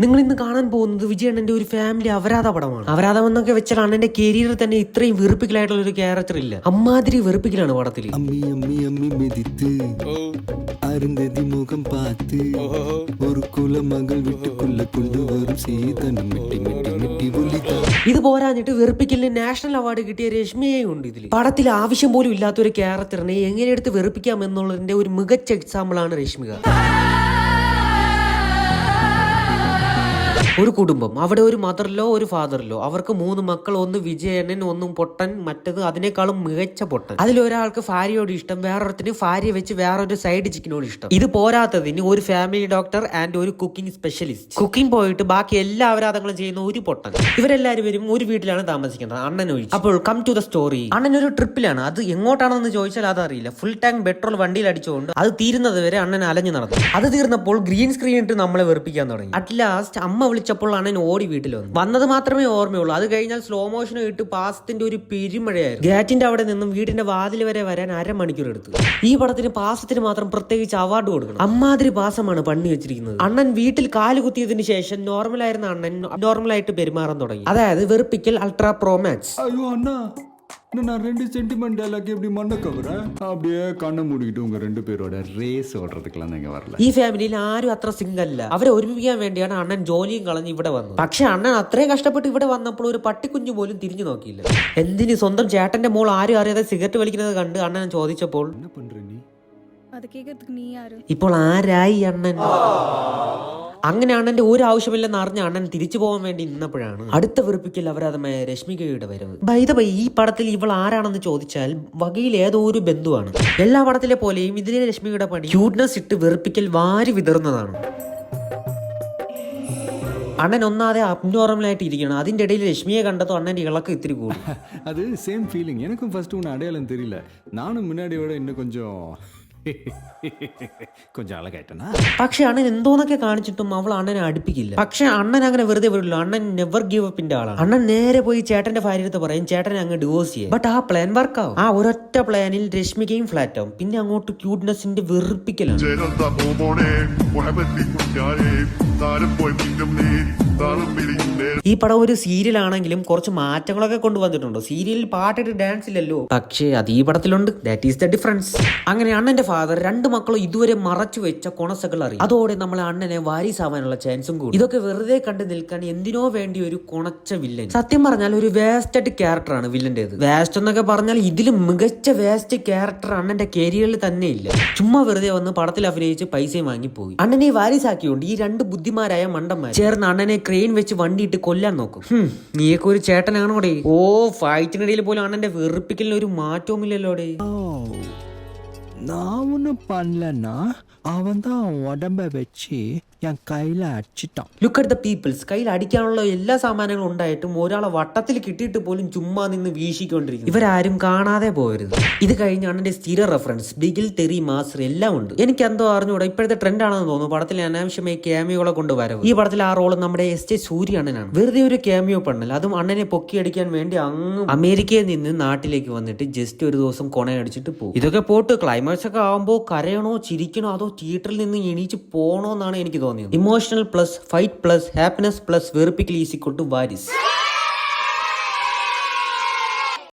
നിങ്ങൾ ഇന്ന് കാണാൻ പോകുന്നത് വിജയണ്ണന്റെ ഒരു ഫാമിലി അപരാധ പടമാണ്. അപരാധം എന്നൊക്കെ വെച്ചാൽ അണ്ണന്റെ കരിയറിൽ തന്നെ ഇത്രയും വെറുപ്പിക്കലായിട്ടുള്ള ഒരു ക്യാരക്ടർ ഇല്ല. അമ്മാതിരി വെറുപ്പിക്കലാണ് പടത്തിൽ. മുഖം പാത്ത് ഒരു കുലമകൾ വിട്ടുകൊള്ള കൊണ്ടുവരും സീതനം ഇത് പോരാഞ്ഞിട്ട് വെറുപ്പിക്കലിന് നാഷണൽ അവാർഡ് കിട്ടിയ രശ്മിയെ ഉണ്ട് ഇതിൽ. പടത്തിൽ ആവശ്യം പോലും ഇല്ലാത്ത ഒരു ക്യാരക്ടറിനെ എങ്ങനെ എടുത്ത് വെറുപ്പിക്കാം എന്നുള്ളതിന്റെ ഒരു മികച്ച എക്സാമ്പിൾ ആണ് രശ്മിക. ഒരു കുടുംബം, അവിടെ ഒരു മദറിലോ ഒരു ഫാദറിലോ, അവർക്ക് 3 മക്കൾ, ഒന്ന് വിജയണ്ണൻ, ഒന്നും പൊട്ടൻ, മറ്റത് അതിനേക്കാളും മികച്ച പൊട്ടൻ. അതിലൊരാൾക്ക് ഭാര്യയോട് ഇഷ്ടം, വേറൊരുത്തിന് ഭാര്യ വെച്ച് വേറൊരു സൈഡ് ചിക്കനോട് ഇഷ്ടം. ഇത് പോരാത്തതിന് ഒരു ഫാമിലി ഡോക്ടർ ആൻഡ് ഒരു കുക്കിംഗ് സ്പെഷ്യലിസ്റ്റ്. കുക്കിംഗ് പോയിട്ട് ബാക്കി എല്ലാ അപരാധങ്ങളും ചെയ്യുന്ന ഒരു പൊട്ടൻ. ഇവരെല്ലാവരും ഒരു വീട്ടിലാണ് താമസിക്കുന്നത്, അണ്ണൻ ഒഴിച്ച്. അപ്പോൾ കം ടു ദ സ്റ്റോറി. അണ്ണൻ ഒരു ട്രിപ്പിലാണ്. അത് എങ്ങോട്ടാണെന്ന് ചോദിച്ചാൽ അതറിയില്ല. ഫുൾ ടാങ്ക് പെട്രോൾ വണ്ടിയിൽ അടിച്ചുകൊണ്ട് അത് തീരുന്നത് വരെ അണ്ണൻ അലഞ്ഞു നടന്നു. അത് തീർന്നപ്പോൾ ഗ്രീൻ സ്ക്രീൻ ഇട്ട് നമ്മളെ വെറുപ്പിക്കാൻ തുടങ്ങി. അറ്റ് ലാസ്റ്റ് അമ്മ വിളിച്ചപ്പോൾ അണ്ണൻ ഓടി വീട്ടിൽ വന്നത് മാത്രമേ ഓർമ്മയുള്ളൂ. അത് കഴിഞ്ഞാൽ സ്ലോ മോഷൻ ഇട്ട് പാസത്തിന്റെ ഒരു പെരുമഴയായിരുന്നു. ഗേറ്റിന്റെ അവിടെ നിന്നും വീടിന്റെ വാതിൽ വരെ വരാൻ അരമണിക്കൂർ എടുത്തു. ഈ പടത്തിന് പാസത്തിന് മാത്രം പ്രത്യേകിച്ച് അവാർഡ് കൊടുക്കണം. അമ്മാതിരി പാസമാണ് പണി വെച്ചിരിക്കുന്നത്. അണ്ണൻ വീട്ടിൽ കാല് കുത്തിയതിനു ശേഷം നോർമലായിരുന്ന അണ്ണൻ നോർമലായിട്ട് പെരുമാറാൻ തുടങ്ങി. അതായത് വെറുപ്പിക്കൽ അൾട്രാ പ്രോ മാക്സ്. நான் 2 சென்டிமெண்ட் டைலாக் எப்படி மண்ண கவறேன் அப்படியே கண்ணை மூடிக்கிட்டு உங்க 2 பேரோட ரேஸ் ஓடுறதுக்கெல்லாம் நீங்க வரல. ഈ ഫാമിലിയിൽ ആരും അത്ര സിംഗിൾ അല്ല. അവരെ ഒരുമിപ്പിക്കാൻ വേണ്ടിയാണ് അണ്ണൻ ജോലിയും കളഞ്ഞ് ഇവിടെ വന്നത്. പക്ഷെ അണ്ണൻ അത്രയും കഷ്ടപ്പെട്ട് ഇവിടെ വന്നപ്പോൾ ഒരു പട്ടിക്കുഞ്ഞു പോലും തിരിഞ്ഞു നോക്കിയില്ല. എന്തിന് സ്വന്തം ചേട്ടന്റെ മോൾ ആരും അറിയാതെ സിഗരറ്റ് വലിക്കുന്നത് കണ്ട് അണ്ണൻ ചോദിച്ചപ്പോൾ ഇപ്പോൾ ആരായി അണ്ണൻ? അങ്ങനെ അണ്ണന്റെ ഒരു ആവശ്യമില്ലെന്ന് അറിഞ്ഞ അണ്ണൻ തിരിച്ചു പോകാൻ വേണ്ടി നിന്നപ്പോഴാണ് അടുത്ത വെറുപ്പിക്കൽ അപരാധമായ രശ്മികയുടെ വരവ്. ബൈ ദ വേ, ഈ പടത്തിൽ ഇവൾ ആരാണെന്ന് ചോദിച്ചാൽ വകയിൽ ഏതോ ഒരു ബന്ധുവാണ്. എല്ലാ പടത്തിലെ പോലെയും ഇതിലെ രശ്മികയുടെ പണി ക്യൂട്ട്നെസ് ഇട്ട് വെറുപ്പിക്കൽ വാരി വിതറുന്നതാണ്. അണ്ണൻ ഒന്നാതെ അബ്നോർമലായിട്ട് ഇരിക്കണം. അതിന്റെ ഇടയിൽ രശ്മിയെ കണ്ടതോ അണ്ണന്റെ ഇളക്കം ഇത്തിരി കൂടി. அது சேம் ஃபீலிங். எனக்கும் ஃபர்ஸ்ட் உன்னை அடையாளம் தெரியல. நானும் முன்னாடியோட இன்னும் கொஞ்சம் അഴകായിട്ടാ. പക്ഷെ അണ്ണൻ എന്തോന്നൊക്കെ കാണിച്ചിട്ടും അവൾ അണ്ണനെ അടുപ്പിക്കില്ല. പക്ഷെ അണ്ണൻ അങ്ങനെ വെറുതെ വിടില്ല. അണ്ണൻ നെവർ ഗീവ് അപ്പിന്റെ ആളാണ്. അണ്ണൻ നേരെ പോയി ചേട്ടന്റെ ഭാര്യ അടുത്ത് പറയും ചേട്ടനെ അങ്ങ് ഡിവോഴ്സ് ചെയ്യും. ബട്ട് ആ പ്ലാൻ വർക്ക് ആവും. ആ ഒരൊറ്റ പ്ലാനിൽ രശ്മികയും ഫ്ലാറ്റ് ആവും. പിന്നെ അങ്ങോട്ട് ക്യൂട്ട്നെസിന്റെ വെറുപ്പിക്കലാണ്. ഈ പടം ഒരു സീരിയൽ ആണെങ്കിലും കുറച്ച് മാറ്റങ്ങളൊക്കെ കൊണ്ടുവന്നിട്ടുണ്ടോ. സീരിയലിൽ പാട്ടിട്ട് ഡാൻസ് ഇല്ലല്ലോ, പക്ഷേ അത് ഈ പടത്തിലുണ്ട്. That is the difference. അങ്ങനെ അണ്ണന്റെ ഫാദർ 2 മക്കളും ഇതുവരെ മറച്ചു വെച്ച കൊണസകൾ അറിയും. അതോടെ നമ്മളെ അണ്ണനെ വാരിസാവാനുള്ള ചാൻസും കൂടി. ഇതൊക്കെ വെറുതെ കണ്ടു നിൽക്കാൻ എന്തിനോ വേണ്ടി ഒരു കൊണച്ച വില്ലൻ. സത്യം പറഞ്ഞാൽ ഒരു വേസ്റ്റഡ് ക്യാരക്ടറാണ് വില്ലന്റേത്. വേസ്റ്റ് എന്നൊക്കെ പറഞ്ഞാൽ ഇതിലും മികച്ച വേസ്റ്റ് ക്യാരക്ടർ അണ്ണന്റെ കരിയറിൽ തന്നെ ഇല്ല. ചുമ്മാ വെറുതെ വന്ന് പടത്തിൽ അഭിനയിച്ച് പൈസയും വാങ്ങിപ്പോയി. അണ്ണനെ വാരിസാക്കിയോണ്ട് ഈ 2 ബുദ്ധിമാരായ മണ്ടന്മാർ ചേർന്ന് അണ്ണനെ ക്രെയിൻ വെച്ച് വണ്ടിയിട്ട് കൊല്ലാൻ നോക്കും. നീയൊക്കെ ഒരു ചേട്ടനാണോടെ? ഓ, ഫൈറ്റിനിടയിൽ പോലും അണ്ണന്റെ വെറുപ്പിക്കലിന് ഒരു മാറ്റവും ഇല്ലല്ലോടെ. நான் ஒன்றும் பண்ணலன்னா அவன் தான் உடம்ப வச்சு ഞാൻ കയ്യിൽ അടിച്ചിട്ടാ. Look at the peoples. കയ്യിൽ അടിക്കാനുള്ള എല്ലാ സാമാനങ്ങളും ഉണ്ടായിട്ടും ഒരാളെ വട്ടത്തിൽ കിട്ടിയിട്ട് പോലും ചുമ്മാ നിന്ന് വീശിക്കൊണ്ടിരിക്കും. ഇവരാരും കാണാതെ പോകരുത്. ഇത് കഴിഞ്ഞ് അണ്ണന്റെ സ്ഥിര റെഫറൻസ് ബിഗിൽ, തെറി, മാസ്റ്റർ എല്ലാം ഉണ്ട്. എനിക്ക് എന്തോ അറിഞ്ഞൂടാ, ഇപ്പോഴത്തെ ട്രെൻഡ് ആണെന്ന് തോന്നുന്നു പടത്തിൽ അനാവശ്യമായി ക്യാമിയോകളെ കൊണ്ട് വരവ്. ഈ പടത്തിൽ ആ റോള് നമ്മുടെ SJ സൂര്യ അണ്ണനാണ്. വെറുതെ ഒരു ക്യാമിയോ പണ്ണൽ, അതും അണ്ണനെ പൊക്കിയടിക്കാൻ വേണ്ടി അങ്ങ് അമേരിക്കയിൽ നിന്ന് നാട്ടിലേക്ക് വന്നിട്ട് ജസ്റ്റ് ഒരു ദിവസം കൊണയടിച്ചിട്ട് പോകും. ഇതൊക്കെ പോട്ട് ക്ലൈമാക്സ് ഒക്കെ ആവുമ്പോൾ കരയണോ ചിരിക്കണോ അതോ തിയേറ്ററിൽ നിന്ന് എണീച്ച് പോണോ എന്നാണ് എനിക്ക് തോന്നുന്നത്. Emotional plus fight plus happiness plus വെറുപ്പിക്കൽ ഈസ് ഈക്വൽ ടു വാരിസ്.